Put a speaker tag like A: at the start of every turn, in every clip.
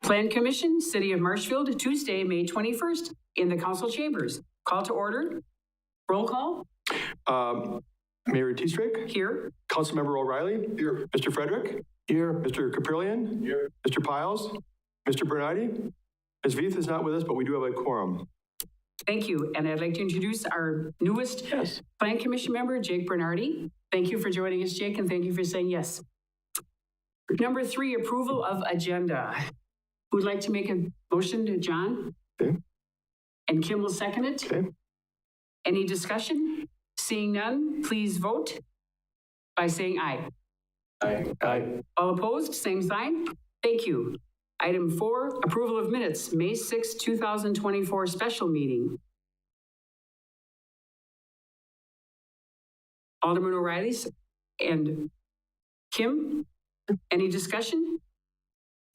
A: Plan Commission, City of Marshfield, Tuesday, May 21st, in the council chambers. Call to order. Roll call.
B: Mayor T-Strick?
A: Here.
B: Councilmember O'Reilly? Here. Mr. Frederick? Here. Mr. Caprillion? Here. Mr. Piles? Mr. Bernardi? Ms. Veith is not with us, but we do have a quorum.
A: Thank you. And I'd like to introduce our newest Plan Commission member, Jake Bernardi. Thank you for joining us, Jake, and thank you for saying yes. Number 3, approval of agenda. Who'd like to make a motion to John?
B: Okay.
A: And Kim will second it.
B: Okay.
A: Any discussion? Seeing none, please vote by saying aye.
B: Aye. Aye.
A: All opposed, same sign. Thank you. Item 4, approval of minutes, May 6, 2024 special meeting. Alderman O'Reilly and Kim, any discussion?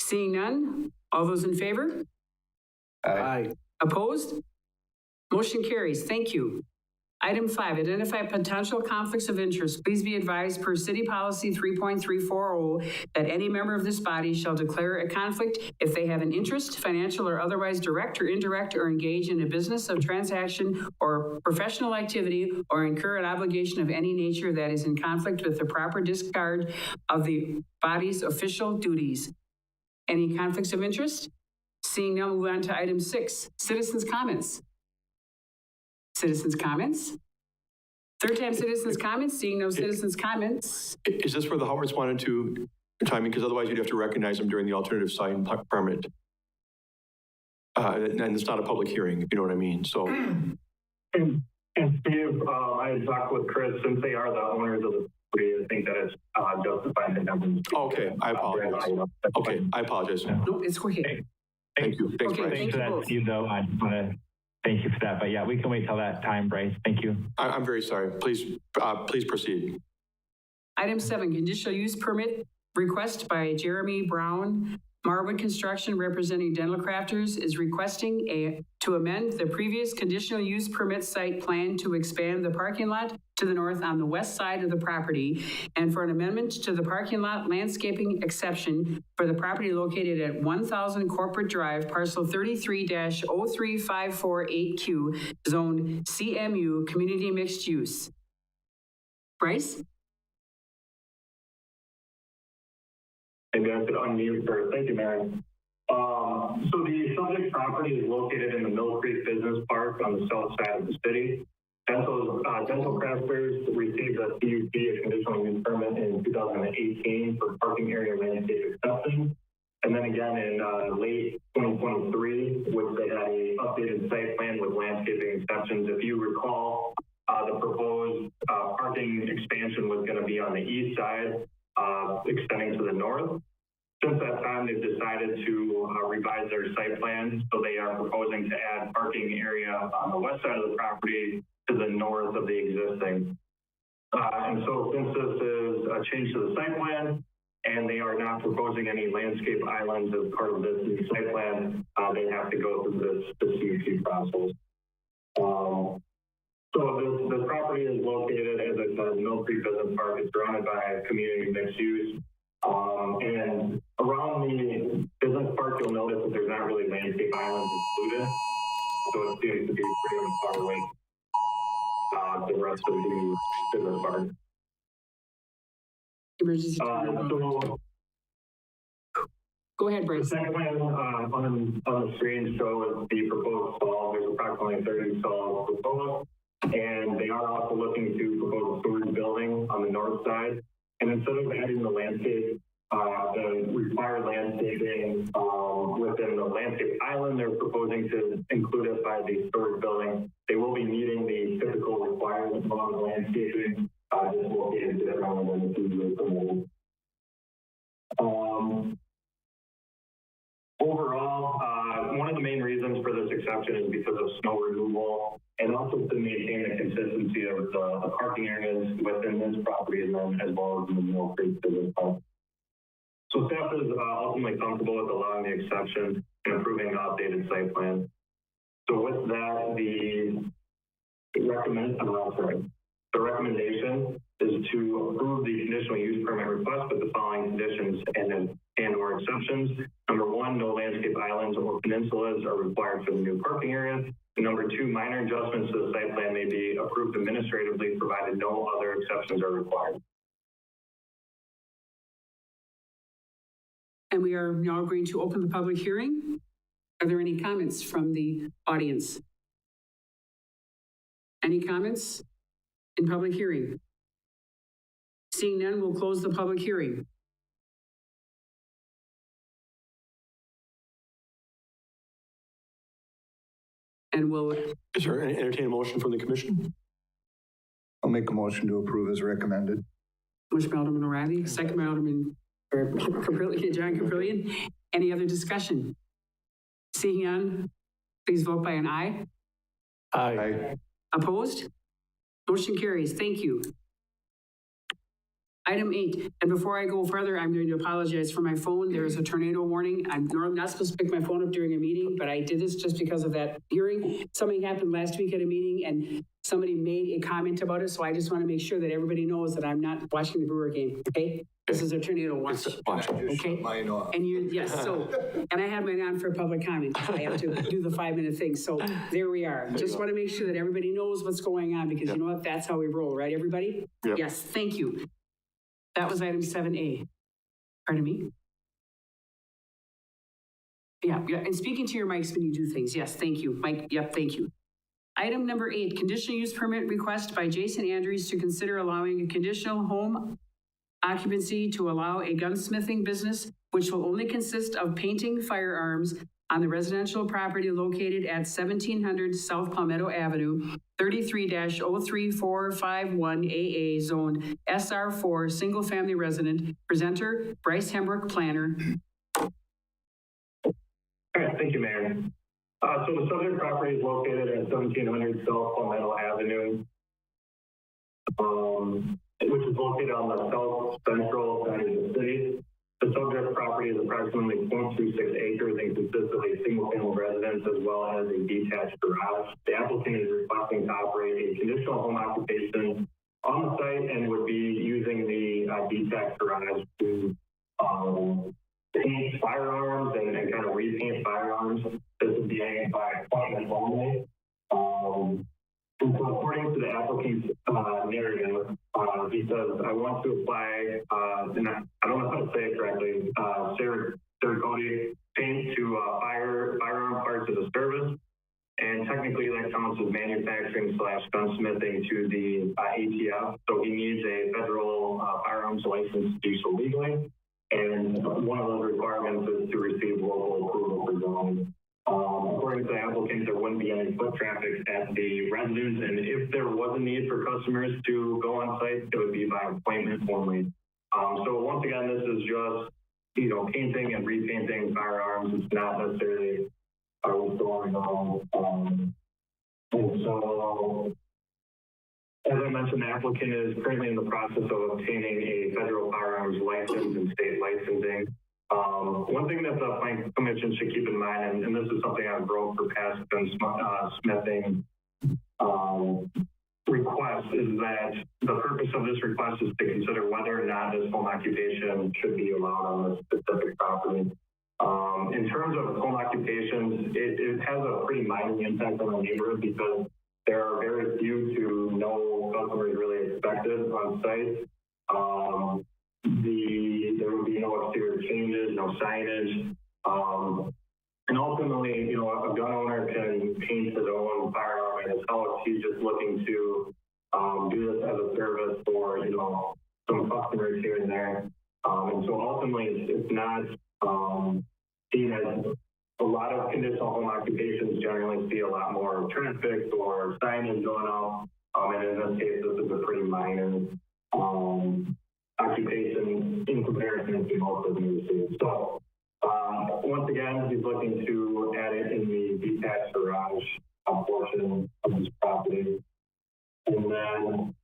A: Seeing none, all those in favor?
B: Aye.
A: Opposed? Motion carries. Thank you. Item 5, identify potential conflicts of interest. Please be advised per City Policy 3.340 that any member of this body shall declare a conflict if they have an interest, financial or otherwise direct or indirect, or engage in a business of transaction or professional activity, or incur an obligation of any nature that is in conflict with the proper disregard of the body's official duties. Any conflicts of interest? Seeing none, move on to item 6, citizens' comments. Citizens' comments? Third time citizens' comments, seeing no citizens' comments.
B: Is this where the Howards wanted to timing? Because otherwise you'd have to recognize them during the alternative sign permit. And it's not a public hearing, if you know what I mean, so.
C: And Steve, I had talked with Chris, since they are the owners of the property, I think that it's justified in them.
B: Okay, I apologize. Okay, I apologize.
A: No, it's okay.
B: Thank you. Thanks,
A: Okay,
B: Bryce.
A: thank
D: Thanks for that, Steve, though. I just want to thank you for that. But yeah, we can wait till that time, Bryce. Thank you.
B: I'm very sorry. Please proceed.
A: Item 7, conditional use permit request by Jeremy Brown. Marwood Construction, representing Dental Crafters, is requesting to amend the previous conditional use permit site plan to expand the parking lot to the north on the west side of the property, and for an amendment to the parking lot landscaping exception for the property located at 1000 Corporate Drive, parcel 33-03548Q, zoned CMU, community mixed use. Bryce?
C: Maybe I could unmute first. Thank you, Mary. So the subject property is located in the Mill Creek Business Park on the south side of the city. Dental Crafters received a CUP, a conditional use permit, in 2018 for parking area landscape exception. And then again in late 2023, which they had an updated site plan with landscaping exceptions. If you recall, the proposed parking expansion was going to be on the east side, extending to the north. Since that time, they've decided to revise their site plan, so they are proposing to add parking area on the west side of the property to the north of the existing. And so since this is a change to the site plan, and they are not proposing any landscape islands as part of this new site plan, they have to go through this CUP process. So this property is located, as I said, in Mill Creek Business Park. It's surrounded by community mixed use. And around the business park, you'll notice that there's not really landscape islands included. So it seems to be pretty far away the rest of the business park.
A: Emergency. Go ahead, Bryce.
C: The second plan on the screen shows the proposed stall. There's approximately 30 stalls proposed. And they are also looking to propose a storage building on the north side. And instead of adding the landscape, the required landscaping within the landscape island, they're proposing to include it by the storage building. They will be meeting the typical requirements on the landscaping. This will be different than the usually permitted. Overall, one of the main reasons for this exception is because of snow removal, and also to maintain the consistency of the parking areas within this property as well as in the Mill Creek Business Park. So staff is ultimately comfortable with allowing the exception and approving the updated site plan. So with that, the recommendation is to approve the conditional use permit request with the following conditions and or exceptions. Number 1, one, no landscape islands or peninsulas are required for the new parking area. And number two, minor adjustments to the site plan may be approved administratively, provided no other exceptions are required.
A: And we are now going to open the public hearing. Are there any comments from the audience? Any comments in public hearing? Seeing none, we'll close the public hearing. And we'll...
B: Is there an entertained motion from the commission?
E: I'll make a motion to approve as recommended.
A: Motion by Alderman O'Reilly, second by Alderman John Caprillion. Any other discussion? Seeing none, please vote by an aye.
B: Aye.
A: Opposed? Motion carries. Thank you. Item 8, and before I go further, I'm going to apologize for my phone. There is a tornado warning. I'm normally not supposed to pick my phone up during a meeting, but I did this just because of that hearing. Something happened last week at a meeting and somebody made a comment about it, so I just want to make sure that everybody knows that I'm not watching the Brewer game, okay? This is a tornado watch. Okay?
E: Mine off.
A: And you, yes, so, and I had mine on for public comment. I have to do the 5-minute thing. So there we are. Just want to make sure that everybody knows what's going on because you know what? That's how we roll, right, everybody?
B: Yep.
A: Yes, thank you. That was item 7A. Pardon me? Yeah, and speaking to your mics when you do things. Yes, thank you. Mike, yep, thank you. Item number 8, conditional use permit request by Jason Andrews to consider allowing a conditional home occupancy to allow a gunsmithing business, which will only consist of painting firearms on the residential property located at 1700 South Palmetto Avenue, 33-03451AA, zoned SR4, single-family resident. Presenter, Bryce Hembrook, planner.
C: All right, thank you, Mayor. So the subject property is located at 1700 South Palmetto Avenue, which is located on the south central side of the city. The subject property is approximately 0.26 acres and consists of a single-family residence as well as a detached garage. The applicant is requesting to operate a conditional home occupation on the site and would be using the detached garage to paint firearms and kind of repaint firearms. This would be by appointment only. And so according to the applicant's narrative, he says, I want to apply, and I don't know how to say it correctly, Cerakote paint to firearm parts as a service. And technically that counts as manufacturing / gunsmithing to the ATF. So he needs a federal firearms license to do so legally. And one of those requirements is to receive local approval for zoning. According to the applicant, there wouldn't be any foot traffic at the residence, and if there was a need for customers to go on site, it would be by appointment only. So once again, this is just, painting and repainting firearms. It's not necessarily what's going on. And so, as I mentioned, the applicant is currently in the process of obtaining a federal firearms license and state licensing. One thing that the Planning Commission should keep in mind, and this is something I've wrote for past gunsmithing requests, is that the purpose of this request is to consider whether or not this home occupation should be allowed on this specific property. In terms of home occupations, it has a pretty minor impact on the neighborhood because there are very few to no customers really expected on site. There would be no exterior changes, no signage. And ultimately, a gun owner can paint his own firearm in his house. He's just looking to do this as a service for, some customers here and there. And so ultimately, it's not seen as a lot of conditional home occupations generally see a lot more traffic or signage going up. And in this case, this is a pretty minor occupation in comparison to most of the uses. So once again, he's looking to add it in the detached garage portion of his property. And then,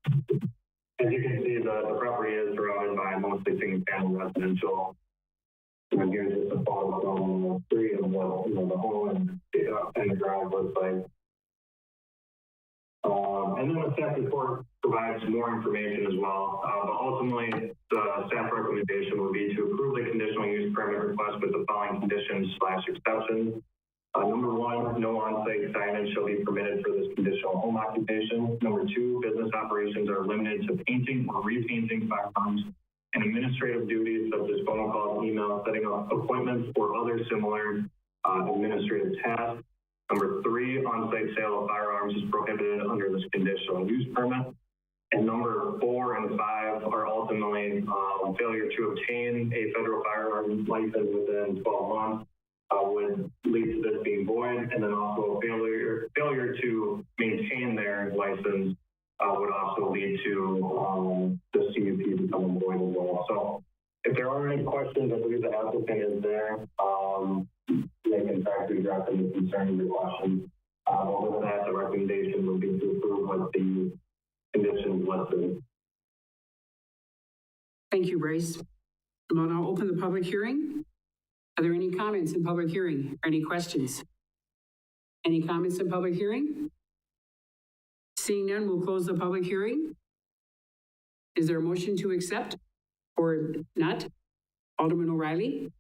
C: as you can see, the property is surrounded by mostly single-family residential. And here's just a photo from the street of what the home and the garage looks like. And then the staff report provides more information as well. But ultimately, the staff recommendation would be to approve the conditional use permit request with the following conditions limitations/exceptions. Number one, no on-site signage shall be permitted for this conditional home occupation. Number two, business operations are limited to painting or repainting firearms and administrative duties such as phone calls, email, setting up appointments, or other similar administrative tasks. Number three, on-site sale of firearms is prohibited under this conditional use permit. And number 4 and 5 are ultimately failure to obtain a federal firearms license within 12 months would lead to this being void, and then also failure to maintain their license would also lead to the CUP becoming void as well. So if there are any questions, I believe the applicant is there. They can try to address any concerns or questions. But with that, the recommendation would be to approve with the conditions listed.
A: Thank you, Bryce. We'll now open the public hearing. Are there any comments in public hearing or any questions? Any comments in public hearing? Seeing none, we'll close the public hearing. Is there a motion to accept or not? Alderman O'Reilly?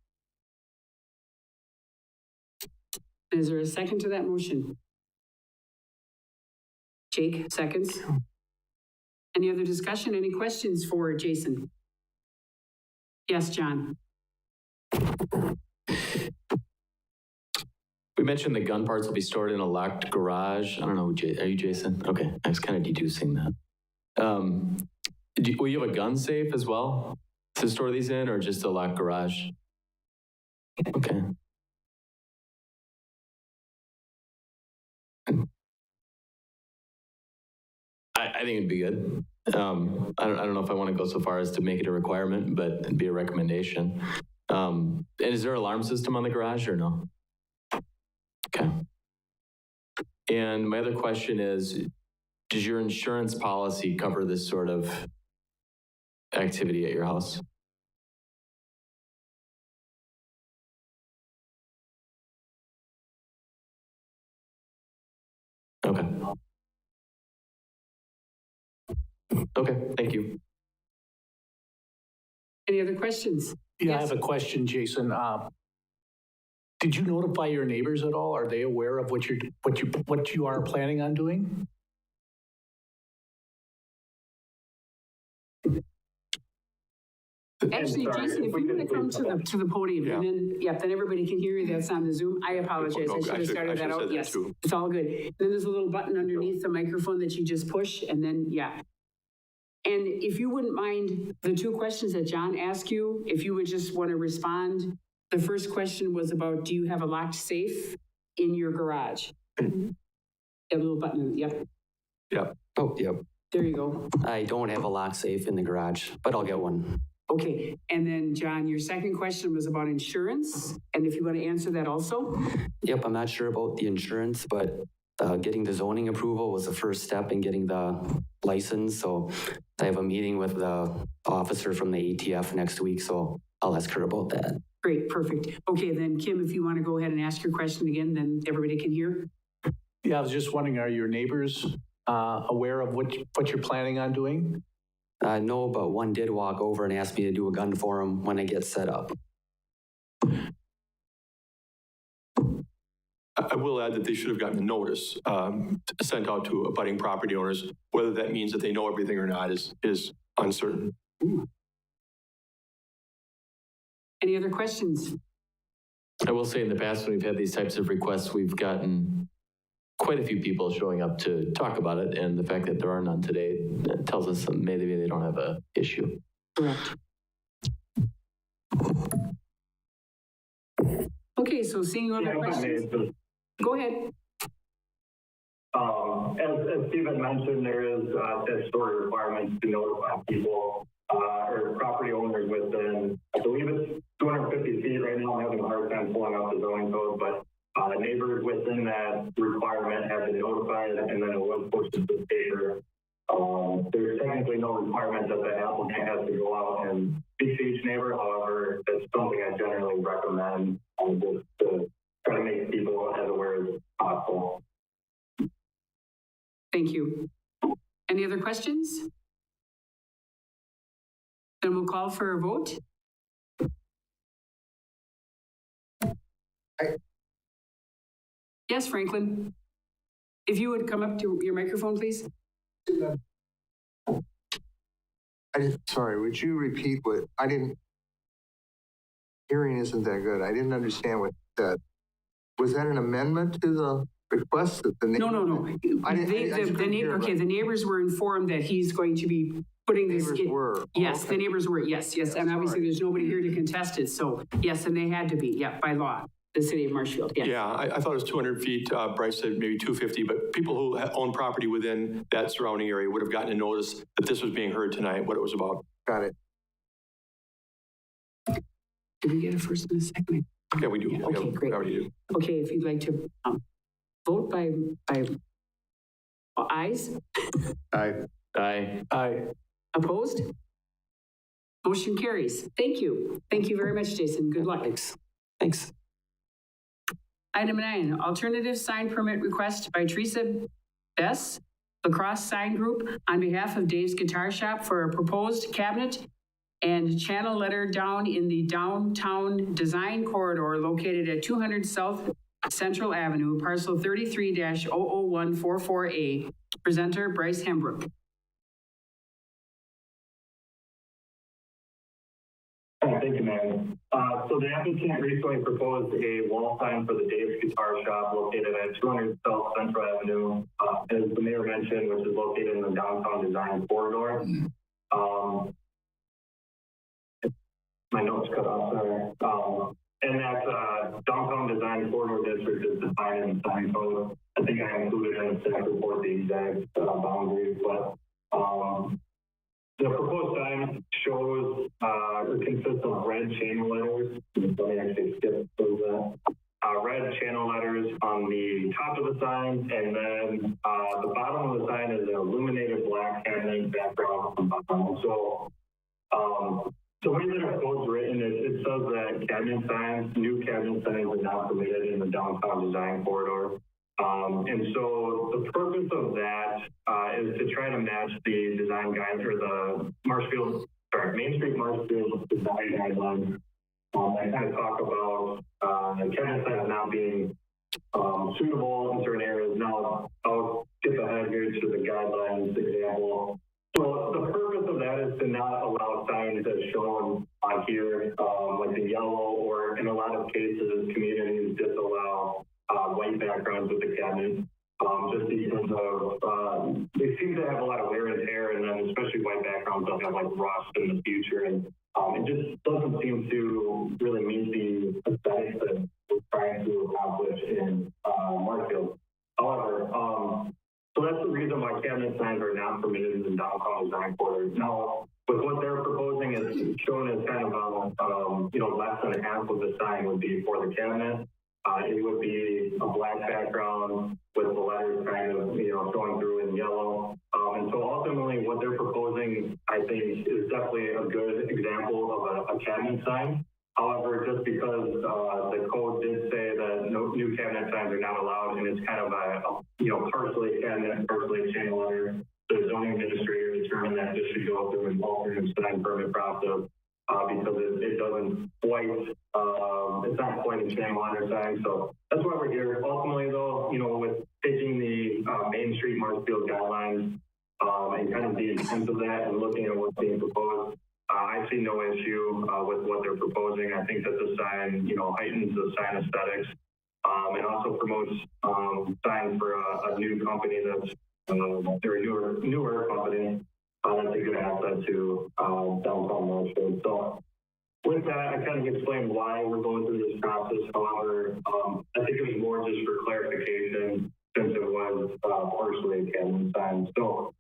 A: Is there a second to that motion? Jake, seconds. Any other discussion? Any questions for Jason? Yes, John.
F: We mentioned the gun parts will be stored in a locked garage. I don't know, are you Jason? Okay, I was kind of deducing that. Will you have a gun safe as well to store these in, or just a locked garage? Okay. I think it'd be good. I don't know if I want to go so far as to make it a requirement, but it'd be a recommendation. And is there an alarm system on the garage or no? Okay. And my other question is, does your insurance policy cover this sort of activity at your house? Okay. Okay, thank you.
A: Any other questions?
G: Yeah,
A: Yes.
G: I have a question, Jason. Did you notify your neighbors at all? Are they aware of what you are planning on doing?
A: Actually,
C: sorry,
A: Jason, if
C: if we
A: you want to
C: could
A: come
C: please
A: to the podium, and then, then everybody can hear you that's on the Zoom. I apologize, I should have started that out. Yes, it's all good. Then there's a little button underneath the microphone that you just push, and then, And if you wouldn't mind, the two questions that John asked you, if you would just want to respond. The first question was about, do you have a locked safe in your garage? You have a little button, yep.
H: Oh, yep.
A: There you go.
H: I don't have a lock safe in the garage, but I'll get one.
A: Okay, and then John, your second question was about insurance, and if you want to answer that also?
H: Yep, I'm not sure about the insurance, but getting the zoning approval was the first step in getting the license. So I have a meeting with the officer from the ATF next week, so I'll ask her about that.
A: Great, perfect. Okay, then Kim, if you want to go ahead and ask your question again, then everybody can hear.
G: Yeah, I was just wondering, are your neighbors aware of what you're planning on doing?
H: No, but one did walk over and ask me to do a gun for him when I get set up.
B: I will add that they should have gotten a notice sent out to abutting property owners. Whether that means that they know everything or not is uncertain.
A: Any other questions?
F: I will say in the past, when we've had these types of requests, we've gotten quite a few people showing up to talk about it, and the fact that there are none today tells us that maybe they don't have an issue.
A: Correct. Okay, so seeing no other questions. Go ahead.
C: As Stephen mentioned, there is statutory requirements to notify people or property owners within, I believe it's 250 feet right now. I'm having a hard time pulling out the zoning code, but neighbors within that requirement have been notified, and then it was pushed to the paper. There's technically no requirement that the applicant has to go out and speak to each neighbor. However, that's something I generally recommend just to try to make people as aware as possible.
A: Thank you. Any other questions? Then we'll call for a vote. Yes, Franklin. If you would come up to your microphone, please.
E: Sorry, would you repeat what, hearing isn't that good. I didn't understand what that, was that an amendment to the request that the?
A: No.
E: The
A: The neighbors were informed that he's going to be putting this.
E: neighbors were.
A: Yes,
E: Okay.
A: the neighbors were, yes, and obviously there's nobody here to contest it, so yes, and they had to be, yeah, by law, the city of Marshfield, yes.
B: Yeah, I thought it was 200 feet. Bryce said maybe 250, but people who own property within that surrounding area would have gotten a notice that this was being heard tonight, what it was about.
E: Got it.
A: Did we get a first and a second?
B: Yeah, we do.
A: Yeah, okay, great.
B: We already do.
A: Okay, if you'd like to vote by ayes,
F: Aye.
A: opposed? Motion carries. Thank you. Thank you very much, Jason. Good luck.
H: Thanks.
A: Item 9, alternative sign permit request by Teresa Bess, Lacrosse Sign Group, on behalf of Dave's Guitar Shop for a proposed cabinet and channel letter down in the downtown design corridor located at 200 South Central Avenue, parcel 33-00144A. Presenter Bryce Hembrook.
C: Thank you, Mary. So the applicant recently proposed a wall sign for the Dave's Guitar Shop located at 200 South Central Avenue, as the mayor mentioned, which is located in the downtown design corridor. My notes cut off there. And that downtown design corridor district is defined in the sign code. I think I included in the staff report the exact boundaries, but the proposed sign shows or consists of red channel letters. Let me actually skip those. Red channel letters on the top of the sign, and then the bottom of the sign is an illuminated black cabinet background on the bottom. So the way that our code's written, it says that cabinet signs, new cabinet signs are not permitted in the downtown design corridor. And so the purpose of that is to try to match the design guides or the Main Street Marshfield design guidelines. I kind of talk about cabinet signs not being suitable in certain areas. Now I'll skip ahead here to the guidelines example. So the purpose of that is to not allow signs as shown on here, like the yellow, or in a lot of cases, communities disallow white backgrounds with the cabinet, just because of, they seem to have a lot of wear and tear, and then especially white backgrounds that have like rust in the future, and it just doesn't seem to really meet the aesthetics that we're trying to accomplish in Marshfield. However, so that's the reason why cabinet signs are not permitted in the downtown design corridor. Now, with what they're proposing is shown as kind of less than half of the sign would be for the cabinet. It would be a black background with the letters kind of, showing through in yellow. And so ultimately what they're proposing, I think, is definitely a good example of a cabinet sign. However, just because the code did say that no new cabinet signs are not allowed, and it's kind of a partially cabinet, partially channel letter, the zoning administrator determined that this should go through an alternate sign permit process because it doesn't quite, it's not quite a channel letter sign. So that's why we're here. Ultimately, though, with taking the Main Street Marshfield guidelines and kind of the intent of that and looking at what's being proposed, I see no issue with what they're proposing. I think that the sign, heightens the sign aesthetics and also promotes signs for a new company that's or a newer company that's a good asset to downtown Marshfield. So with that, I kind of explained why we're going through this process. However, I think it was more just for clarification since it was partially a cabinet sign. So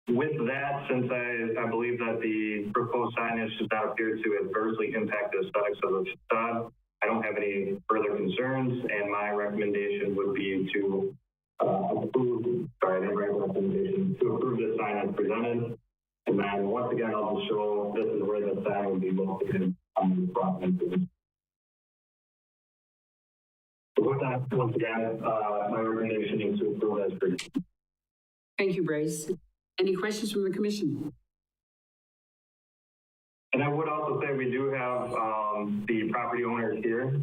C: with that, since I believe that the proposed signage does not appear to adversely impact the aesthetics of the facade, I don't have any further concerns, and my recommendation would be to approve this sign as presented. And then once again, I'll just show this is where the sign would be located on the property. So with that, once again, my recommendation is to approve as presented.
A: Thank you, Bryce. Any questions from the commission?
C: And I would also say we do have the property owners here.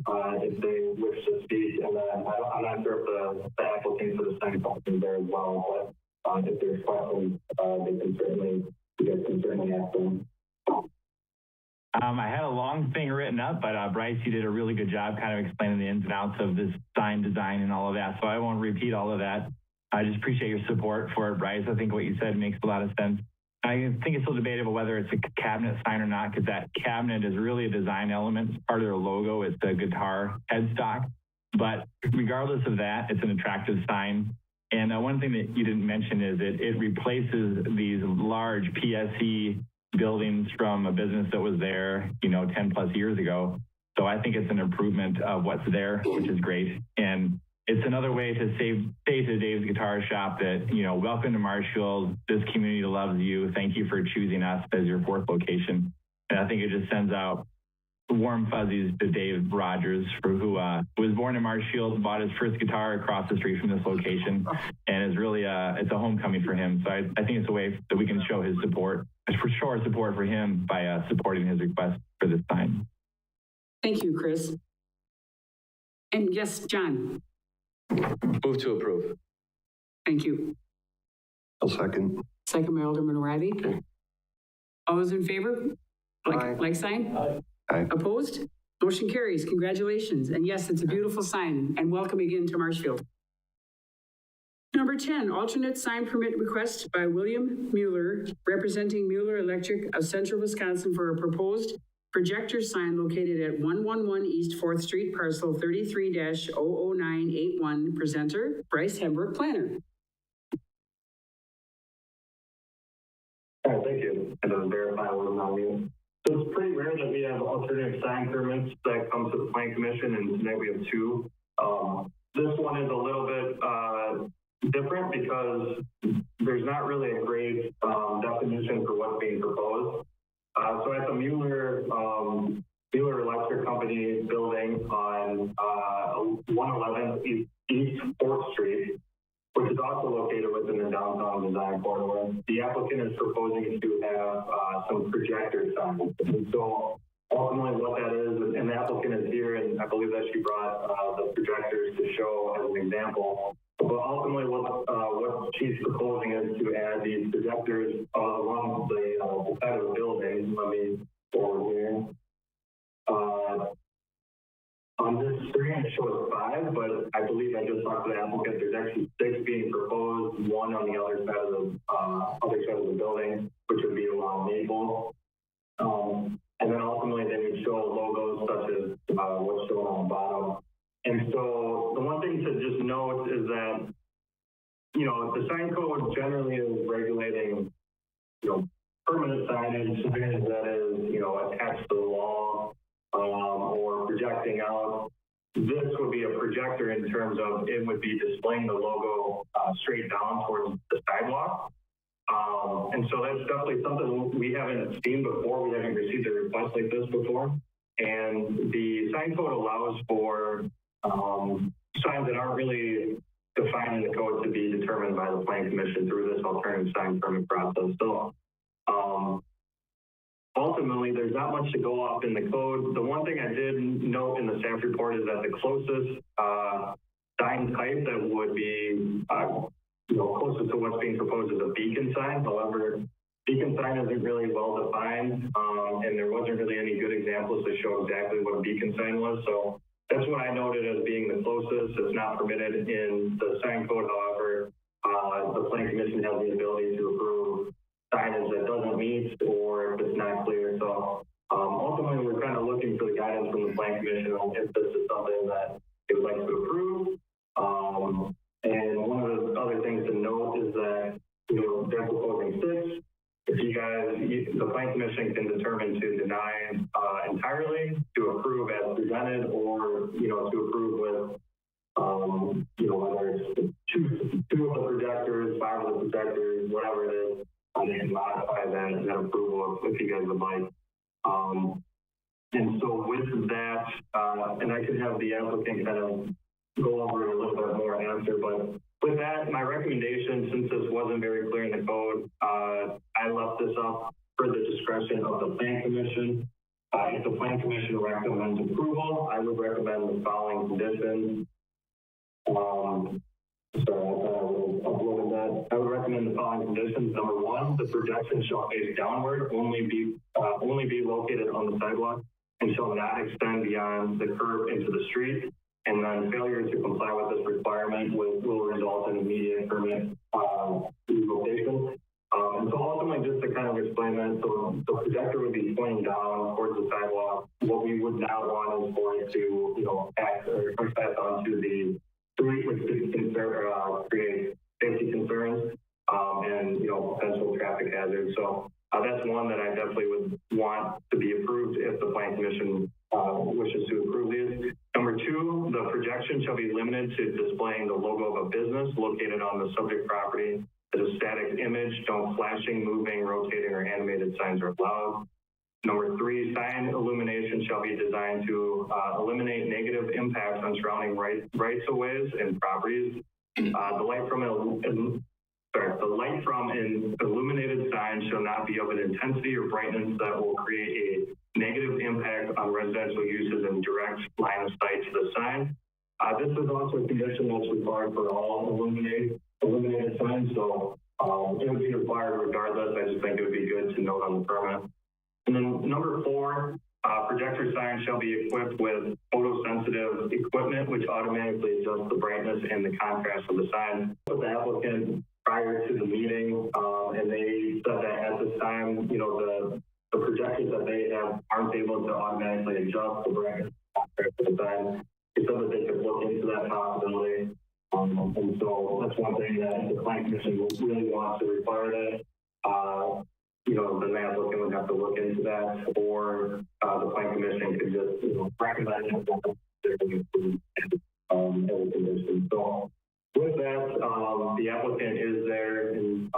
C: the applicant for the sign company there as well. But if there's questions, you guys can certainly ask them.
D: I had a long thing written up, but Bryce, you did a really good job kind of explaining the ins and outs of this sign design and all of that. So I won't repeat all of that. I just appreciate your support for it, Bryce. I think what you said makes a lot of sense. I think it's still debatable whether it's a cabinet sign or not, because that cabinet is really a design element. It's part of their logo. It's the guitar headstock. But regardless of that, it's an attractive sign. And one thing that you didn't mention is it replaces these large PSE buildings from a business that was there, 10 plus years ago. So I think it's an improvement of what's there, which is great. And it's another way to say to Dave's Guitar Shop that, welcome to Marshfield. This community loves you. Thank you for choosing us as your fourth location. And I think it just sends out warm fuzzies to Dave Rogers, who was born in Marshfield, bought his first guitar across the street from this location, and is really it's a homecoming for him. So I think it's a way that we can show his support, show our support for him by supporting his request for this sign.
A: Thank you, Chris. And yes, John.
F: Move to approve.
A: Thank you.
B: I'll second.
A: Second by Alderman O'Reilly.
F: Okay.
A: All those in favor?
E: Aye.
A: Like sign?
B: Aye.
A: Opposed? Motion carries. Congratulations. And yes, it's a beautiful sign. And welcome again to Marshfield. Number 10, alternate sign permit request by William Mueller, representing Mueller Electric of Central Wisconsin for a proposed projector sign located at 111 East 4th Street, parcel 33-00981. Presenter, Bryce Hembrook, planner.
C: All right, thank you. And to verify what I'm on mute. So it's pretty rare that we have alternate sign permits that come to the Plan Commission, and tonight we have two. This one is a little bit different because there's not really a great definition for what's being proposed. So at the Mueller Electric Company building on 111 East 4th Street, which is also located within the downtown design corridor, the applicant is proposing to have some projector signs. And so ultimately what that is, and the applicant is here, and I believe that she brought the projectors to show as an example. But ultimately what she's proposing is to add these projectors along the side of the building. Let me forward here. On this screen, it shows 5, but I believe I just talked to the applicant. There's actually 6 being proposed, one on the other side of the building, which would be along Maple. And then ultimately they would show logos such as what's shown on the bottom. And so the one thing to just note is that, the sign code generally is regulating, permanent signage that is, attached to the wall, or projecting out. This would be a projector in terms of it would be displaying the logo straight down towards the sidewalk. And so that's definitely something we haven't seen before. We haven't received a request like this before. And the sign code allows for signs that aren't really defined in the code to be determined by the Plan Commission through this alternative sign permit process. So ultimately, there's not much to go off in the code. The one thing I did note in the staff report is that the closest sign type that would be closest to what's being proposed is a beacon sign. However, beacon sign isn't really well defined, and there wasn't really any good examples to show exactly what a beacon sign was. So that's what I noted as being the closest. It's not permitted in the sign code. However, the Plan Commission has the ability to approve signage that doesn't meet or if it's not clear. So ultimately, we're kind of looking for the guidance from the Plan Commission on if this is something that they would like to approve. And one of the other things to note is that, they're proposing 6. If the Plan Commission can determine to deny entirely, to approve as presented, or, to approve with, whether it's 2 of the projectors, 5 of the projectors, whatever it is, and then modify that approval if you guys would like. And so with that, and I could have the applicant kind of go over a little bit more answer, but with that, my recommendation, since this wasn't very clear in the code, I left this up for the discretion of the Plan Commission. If the Plan Commission recommends approval, I would recommend the following conditions. uploaded that. I would recommend the following conditions. Number one, the projection shall face downward, only be located on the sidewalk, and shall not extend beyond the curb into the street. And then failure to comply with this requirement will result in immediate permit revocation. And so ultimately, just to kind of explain that, so the projector would be pointing down towards the sidewalk. What we would not want is for it to, act or pass onto the street, which could create safety concerns and, potential traffic hazards. So that's one that I definitely would want to be approved if the Plan Commission wishes to approve these. Number two, the projection shall be limited to displaying the logo of a business located on the subject property as a static image. No flashing, moving, rotating, or animated signs are allowed. Number three, sign illumination shall be designed to eliminate negative impacts on surrounding rights-of-ways and properties. The light from an illuminated sign shall not be of an intensity or brightness that will create a negative impact on residential uses in direct line of sight to the sign. This is also a condition that's required for all illuminated signs, so it would be required regardless. I just think it would be good to note on the permit. And then number four, projector signs shall be equipped with photosensitive equipment, which automatically adjusts the brightness and the contrast of the sign. With the applicant prior to the meeting, and they said that at this time, the projectors that they have aren't able to automatically adjust the brightness of the sign. They said that they could look into that possibility. And so that's one thing that the Plan Commission really wants to require that. The applicant would have to look into that, or the Plan Commission could just recommend it as a condition. So with that, the applicant is there, and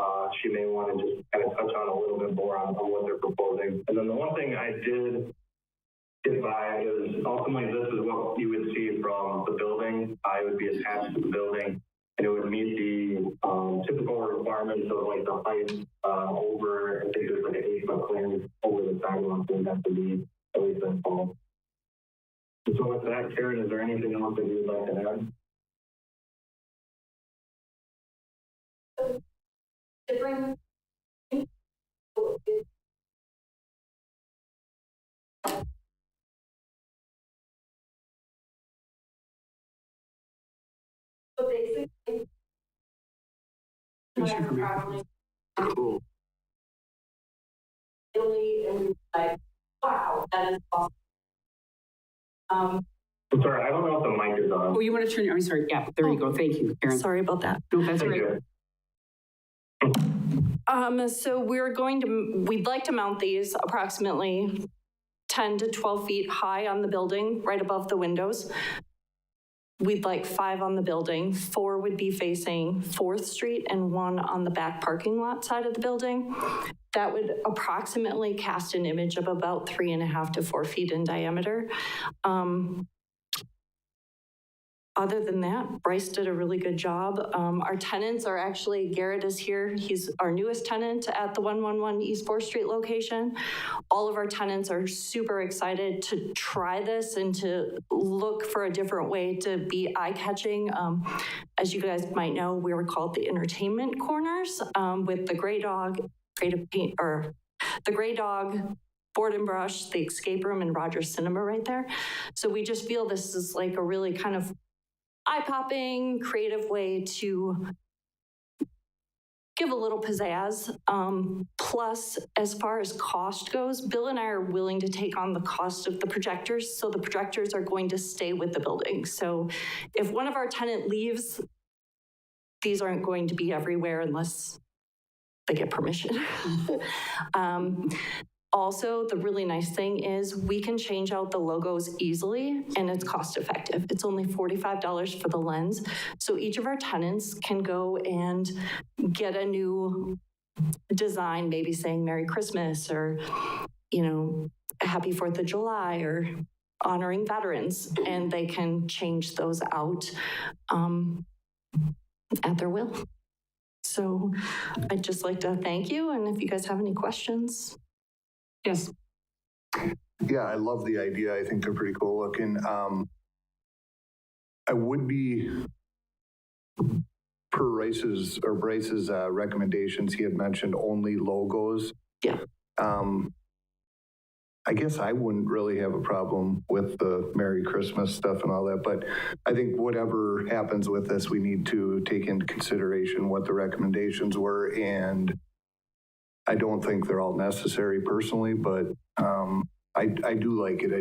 C: she may want to just kind of touch on a little bit more on what they're proposing. And then the one thing I did get by is ultimately this is what you would see from the building. It would be attached to the building, and it would meet the typical requirements of like the height over, I think there's like an 8-foot clearance over the sidewalk, so it would have to be at least that tall. So with that, Karen, is there anything else that you would like to add?
I: So basically, probably
E: Cool.
I: really, and like, wow, that is awesome.
C: I'm sorry, I don't know if the mic is on.
A: Oh, you want to turn, I'm sorry, yeah, there you go, thank you, Karen.
I: Sorry about that.
A: No, that's
C: Thank
A: right.
C: you.
I: So we'd like to mount these approximately 10 to 12 feet high on the building, right above the windows. We'd like 5 on the building. 4 would be facing 4th Street and 1 on the back parking lot side of the building. That would approximately cast an image of about 3.5 to 4 feet in diameter. Other than that, Bryce did a really good job. Our tenants are actually, Garrett is here. He's our newest tenant at the 111 East 4th Street location. All of our tenants are super excited to try this and to look for a different way to be eye-catching. As you guys might know, we were called the entertainment corners with the Gray Dog, the Gray Dog, Board and Brush, the Escape Room, and Rogers Cinema right there. So we just feel this is like a really kind of eye-popping, creative way to give a little pizzazz. Plus, as far as cost goes, Bill and I are willing to take on the cost of the projectors, so the projectors are going to stay with the building. So if one of our tenant leaves, these aren't going to be everywhere unless they get permission. Also, the really nice thing is we can change out the logos easily, and it's cost effective. It's only $45 for the lens. So each of our tenants can go and get a new design, maybe saying Merry Christmas or, Happy 4th of July or honoring veterans, and they can change those out at their will. So I'd just like to thank you, and if you guys have any questions.
A: Yes.
J: Yeah, I love the idea. I think they're pretty cool looking. I would be per Bryce's recommendations, he had mentioned only logos.
I: Yeah.
J: I guess I wouldn't really have a problem with the Merry Christmas stuff and all that, but I think whatever happens with this, we need to take into consideration what the recommendations were, and I don't think they're all necessary personally, but I do like it. I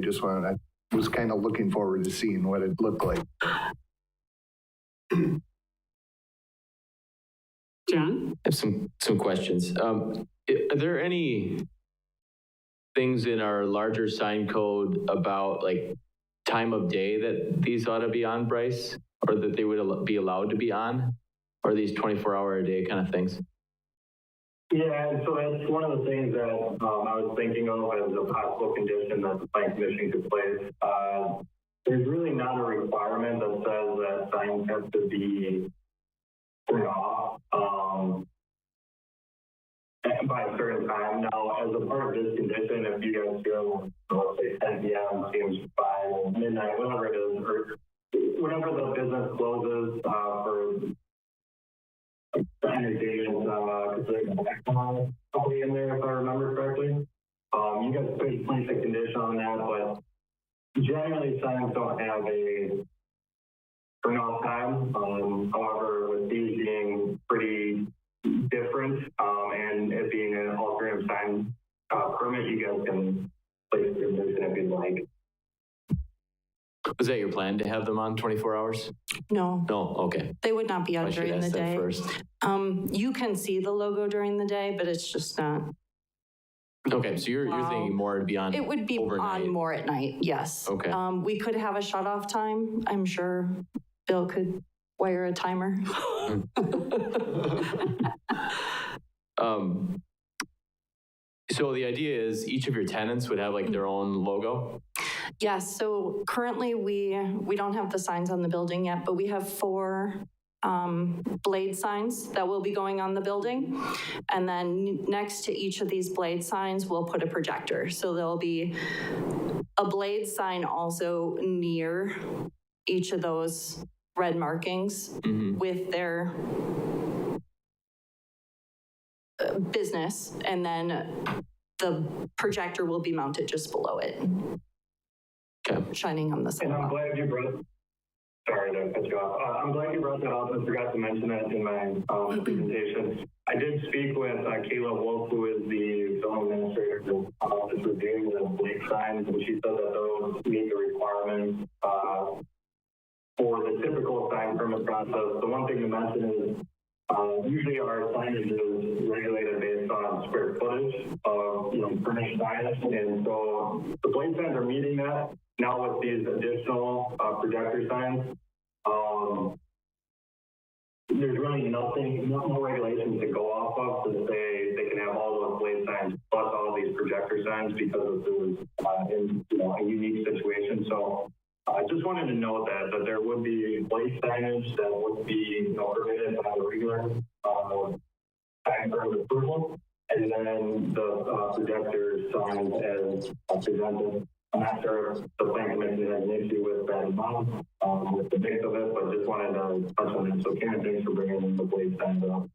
J: was kind of looking forward to seeing what it looked like.
A: John?
F: I have some questions. Are there any things in our larger sign code about like time of day that these ought to be on, Bryce, or that they would be allowed to be on? Or are these 24-hour-a-day kind of things?
C: Yeah, and so that's one of the things that I was thinking of as a possible condition that the Plan Commission could place. There's really not a requirement that says that signs have to be turned off by a certain time. Now, as a part of this condition, if you guys feel, let's say 10 p.m. seems fine, or midnight, whatever it is, or whenever the business closes for the entertainment, because there's an economic company in there, if I remember correctly. You guys could place a condition on that, but generally signs don't have a turn-off time. However, with these being pretty different and it being an alternative sign permit, you guys can place a condition if you'd like.
F: Was that your plan to have them on 24 hours?
I: No.
F: No, okay.
I: They would not be on
F: I should
I: during the
F: ask that
I: day.
F: first.
I: You can see the logo during the day, but it's just not.
F: Okay, so you're thinking more to be on
I: It would be
F: overnight.
I: on more at night, yes.
F: Okay.
I: We could have a shut-off time. I'm sure Bill could wire a timer.
F: So the idea is each of your tenants would have like their own logo?
I: Yes, so currently we don't have the signs on the building yet, but we have 4 blade signs that will be going on the building. And then next to each of these blade signs, we'll put a projector. So there'll be a blade sign also near each of those red markings with their business, and then the projector will be mounted just below it.
F: Okay.
I: Shining on the
C: And I'm
I: sidewalk.
C: glad you brought, sorry to cut you off. I'm glad you brought that up. I forgot to mention that in my presentation. I did speak with Kayla Wolf, who is the zone administrator who is reviewing the blade signs, and she said that those meet the requirements for the typical sign permit process. The one thing to mention is usually our signage is regulated based on square footage of furnished signage, and so the blade signs are meeting that. Now with these additional projector signs, there's really no regulations to go off of to say they can have all those blade signs plus all these projector signs because it was in a unique situation. So I just wanted to note that there would be blade signage that would be permitted by the regular sign permit approval, and then the projector signs as presented. I'm not sure if the Plan Commission has an issue with that amount, with the mix of it, but just wanted to touch on that. So Karen, thanks for bringing in the blade signs up.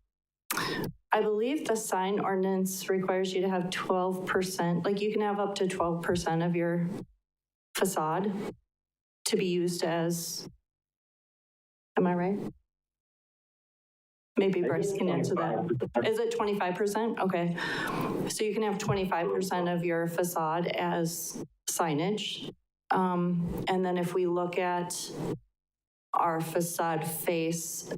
I: I believe the sign ordinance requires you to have 12%, like you can have up to 12% of your facade to be used as, am I right? Maybe Bryce can answer that. Is it 25%? Okay. So you can have 25% of your facade as signage. And then if we look at our facade face,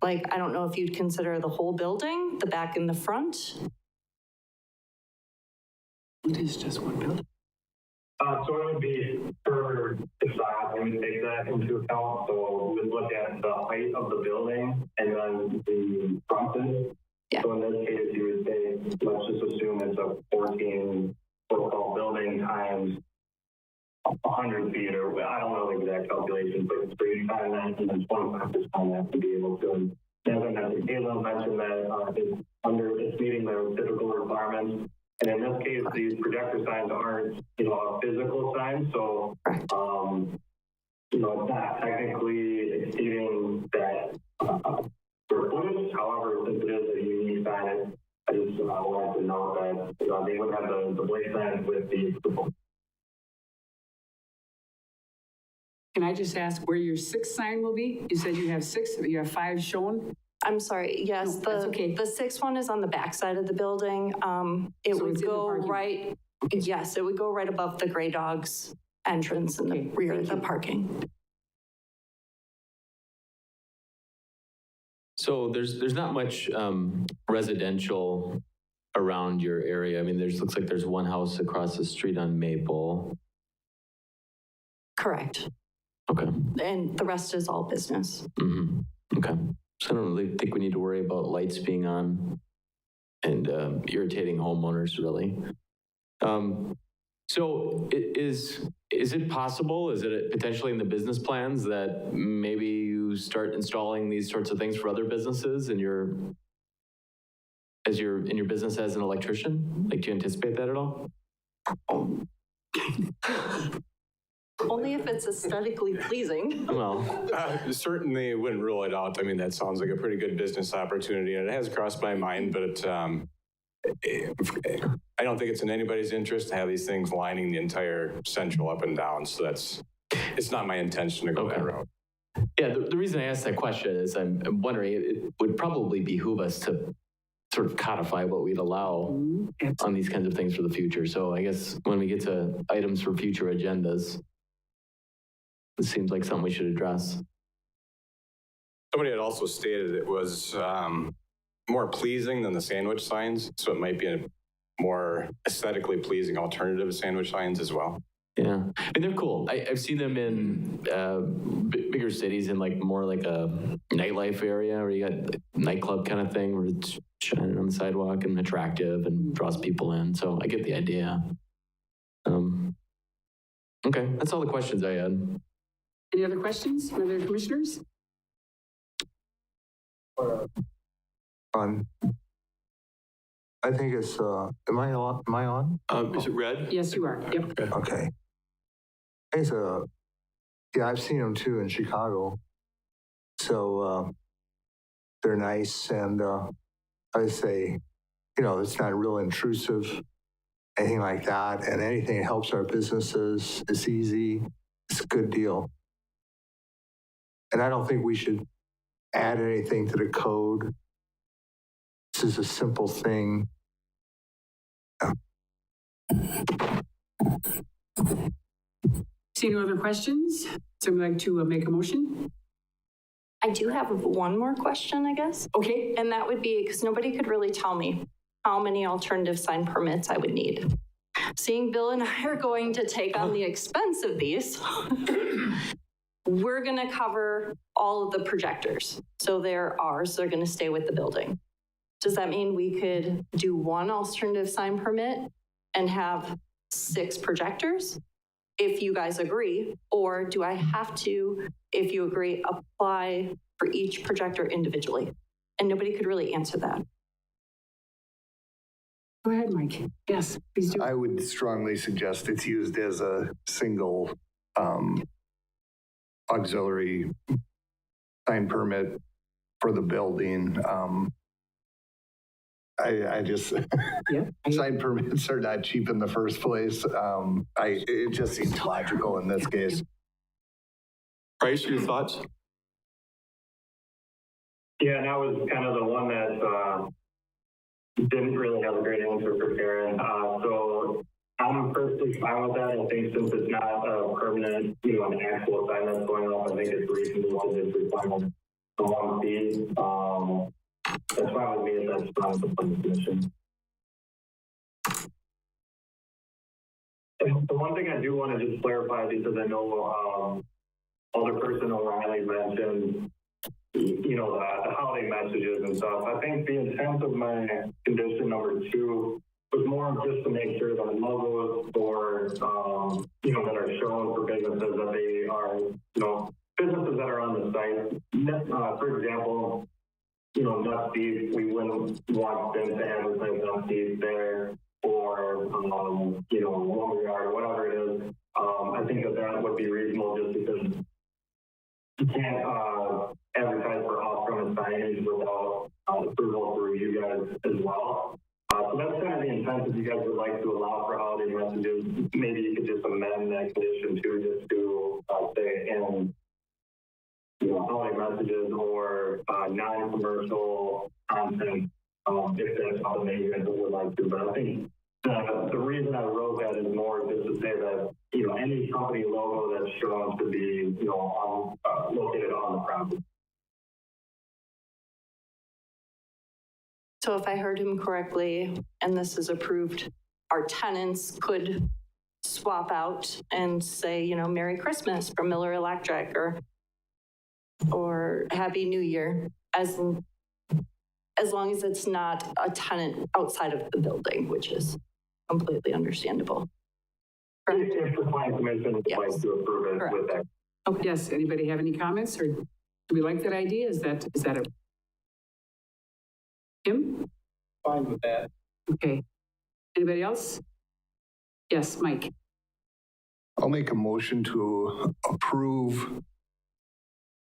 I: like, I don't know if you'd consider the whole building, the back and the front.
G: It is just one building.
C: So it would be per facade, we would take that into account. So we would look at the height of the building and then the frontage.
I: Yeah.
C: So in this case, you would say, let's just assume it's a 14-foot tall building times 100 feet, or I don't know the exact calculation, but so you find that and then 25% on that to be able to. And then Kayla mentioned that it's meeting the typical requirements. And in this case, these projector signs aren't, a physical sign, so, it's not technically exceeding that signage. However, since it is a unique sign, I just wanted to note that they would have the blade sign with the approval.
A: Can I just ask where your sixth sign will be? You said you have six, but you have five shown?
I: I'm sorry, yes,
A: No, that's okay.
I: the sixth one is on the back side of the building. It
A: So
I: would
A: it's in the
I: go
A: parking lot.
I: right, yes, it would go right above the Gray Dogs entrance in the
A: Okay,
I: rear of
A: thank
I: the
A: you.
I: parking.
F: So there's not much residential around your area. I mean, looks like there's one house across the street on Maple.
I: Correct.
F: Okay.
I: And the rest is all business.
F: Mm-hmm. Okay. So I don't really think we need to worry about lights being on and irritating homeowners, really. So is it possible, is it potentially in the business plans that maybe you start installing these sorts of things for other businesses in your business as an electrician? Like, do you anticipate that at all?
I: Only if it's aesthetically pleasing.
F: Well,
K: Certainly wouldn't rule it out. I mean, that sounds like a pretty good business opportunity, and it has crossed my mind, but I don't think it's in anybody's interest to have these things lining the entire central up and down. So it's not my intention to go that route.
F: yeah, the reason I asked that question is I'm wondering, it would probably behoove us to sort of codify what we'd allow on these kinds of things for the future. So I guess when we get to items for future agendas, it seems like something we should address.
K: Somebody had also stated it was more pleasing than the sandwich signs, so it might be a more aesthetically pleasing alternative to sandwich signs as well.
F: Yeah, and they're cool. I've seen them in bigger cities in more like a nightlife area where you got nightclub kind of thing where it's shining on the sidewalk and attractive and draws people in. So I get the idea. Okay, that's all the questions I had.
A: Any other questions from other commissioners?
E: I think it's, am I on?
B: Is it red?
A: Yes, you are. Yep.
E: Okay. Yeah, I've seen them too in Chicago. So they're nice, and I would say, it's not real intrusive, anything like that, and anything that helps our businesses, it's easy, it's a good deal. And I don't think we should add anything to the code. This is a simple thing.
A: See no other questions? Someone like to make a motion?
I: I do have one more question, I guess.
A: Okay.
I: And that would be, because nobody could really tell me how many alternative sign permits I would need. Seeing Bill and I are going to take on the expense of these, we're going to cover all of the projectors. So they're ours, they're going to stay with the building. Does that mean we could do one alternative sign permit and have 6 projectors? If you guys agree, or do I have to, if you agree, apply for each projector individually? And nobody could really answer that.
A: Go ahead, Mike. Yes, please do.
J: I would strongly suggest it's used as a single auxiliary sign permit for the building. I just, sign permits are not cheap in the first place. It just seems logical in this case.
B: Bryce, your thoughts?
C: Yeah, and that was kind of the one that didn't really have a great answer for Karen. So I'm personally fine with that. I think since it's not a permanent, an actual sign that's going off, I think it's reasonable to just require the one fee. That's fine with me if that's fine with the planning commission. And the one thing I do want to just clarify, because I know Alderperson O'Reilly mentioned, the holiday messages and stuff. I think the intent of my condition number 2 was more just to make sure that logos for, that are shown for businesses that they are, businesses that are on the site. For example, Nuts Beef, we wouldn't want them to advertise Nuts Beef there, or, Lumberyard, whatever it is. I think that would be reasonable just because you can't advertise for off-premise signage without approval through you guys as well. So that's kind of the intent. If you guys would like to allow for holiday messages, maybe you could just amend that condition too, just to say in holiday messages or non-commercial content, if that's something that you guys would like to. But I think the reason I wrote that is more just to say that any company logo that's shown to be located on the property.
I: So if I heard him correctly, and this is approved, our tenants could swap out and say, Merry Christmas from Miller Electric or Happy New Year, as long as it's not a tenant outside of the building, which is completely understandable.
C: If the planning commission would like to approve it with that.
A: Okay. Yes, anybody have any comments, or do we like that idea? Is that a Kim?
G: Fine with that.
A: Okay. Anybody else? Yes, Mike.
J: I'll make a motion to approve.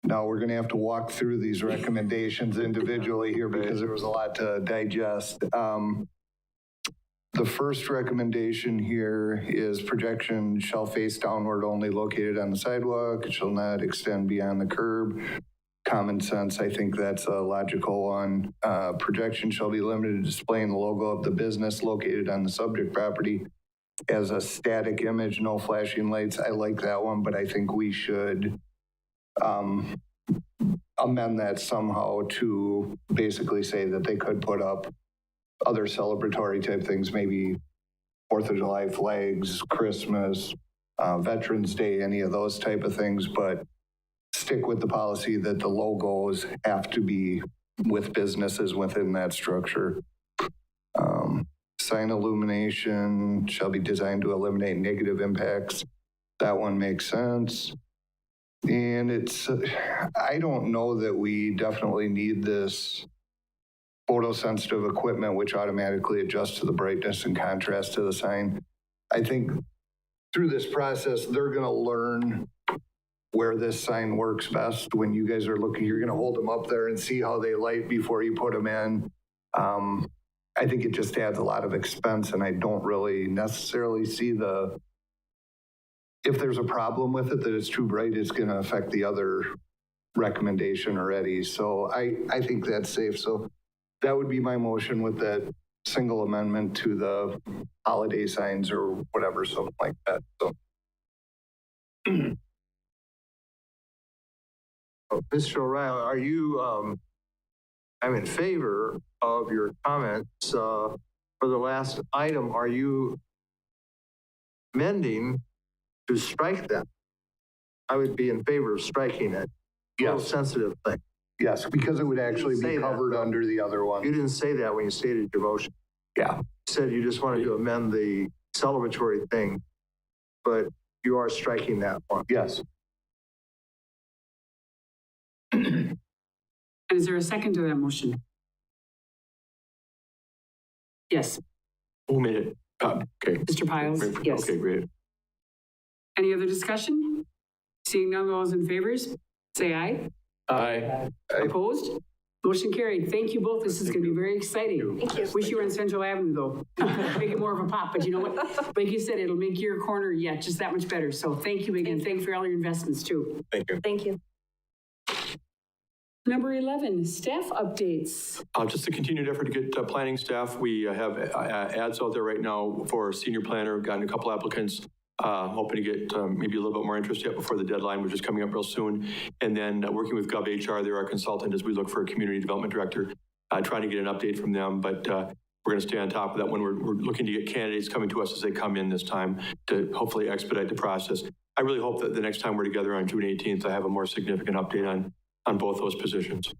J: Now we're going to have to walk through these recommendations individually here because there was a lot to digest. The first recommendation here is projection shall face downward only located on the sidewalk. It shall not extend beyond the curb. Common sense, I think that's a logical one. Projection shall be limited to displaying the logo of the business located on the subject property as a static image, no flashing lights. I like that one, but I think we should amend that somehow to basically say that they could put up other celebratory type things, maybe 4th of July flags, Christmas, Veterans Day, any of those type of things, but stick with the policy that the logos have to be with businesses within that structure. Sign illumination shall be designed to eliminate negative impacts. That one makes sense. And I don't know that we definitely need this photosensitive equipment, which automatically adjusts to the brightness and contrast to the sign. I think through this process, they're going to learn where this sign works best. When you guys are looking, you're going to hold them up there and see how they light before you put them in. I think it just adds a lot of expense, and I don't really necessarily see if there's a problem with it, that it's too bright, it's going to affect the other recommendation already. So I think that's safe. So that would be my motion with that single amendment to the holiday signs or whatever, something like that. So.
E: Mr. O'Reilly, are you, I'm in favor of your comments. For the last item, are you amending to strike them? I would be in favor of striking it.
J: Yes.
E: Sensitive thing.
J: Yes, because it would actually be covered under the other one.
E: You didn't say that when you stated your motion.
J: Yeah.
E: You said you just wanted to amend the celebratory thing, but you are striking that one.
J: Yes.
A: And is there a second to that motion? Yes.
B: Who made it? Okay.
A: Mr. Piles? Yes.
B: Okay, great.
A: Any other discussion? Seeing none, all those in favor, say aye.
B: Aye.
A: Opposed? Motion carried. Thank you both. This is going to be very exciting.
I: Thank you.
A: Wish you were in Central Avenue, though. Make it more of a pop, but you know what? Like you said, it'll make your corner, just that much better. So thank you again. Thank you for all your investments, too.
K: Thank you.
I: Thank you.
A: Number 11, staff updates.
B: Just a continued effort to get planning staff. We have ads out there right now for senior planner. Gotten a couple applicants. Hoping to get maybe a little bit more interest yet before the deadline, which is coming up real soon. And then working with GovHR, they're our consultant as we look for a community development director, trying to get an update from them. But we're going to stay on top of that when we're looking to get candidates coming to us as they come in this time to hopefully expedite the process. I really hope that the next time we're together on June 18th, I have a more significant update on both those positions.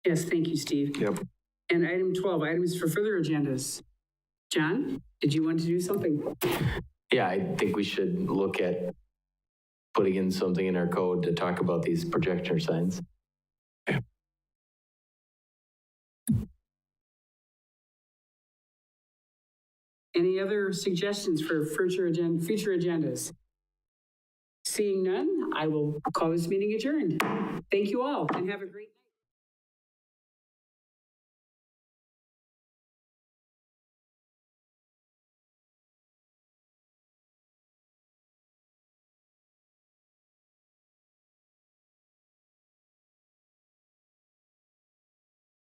A: Yes, thank you, Steve.
B: Yep.
A: And item 12, items for further agendas. John, did you want to do something?
F: Yeah, I think we should look at putting in something in our code to talk about these projector signs.
B: Yeah.
A: Any other suggestions for future agendas? Seeing none, I will call this meeting adjourned. Thank you all and have a great night.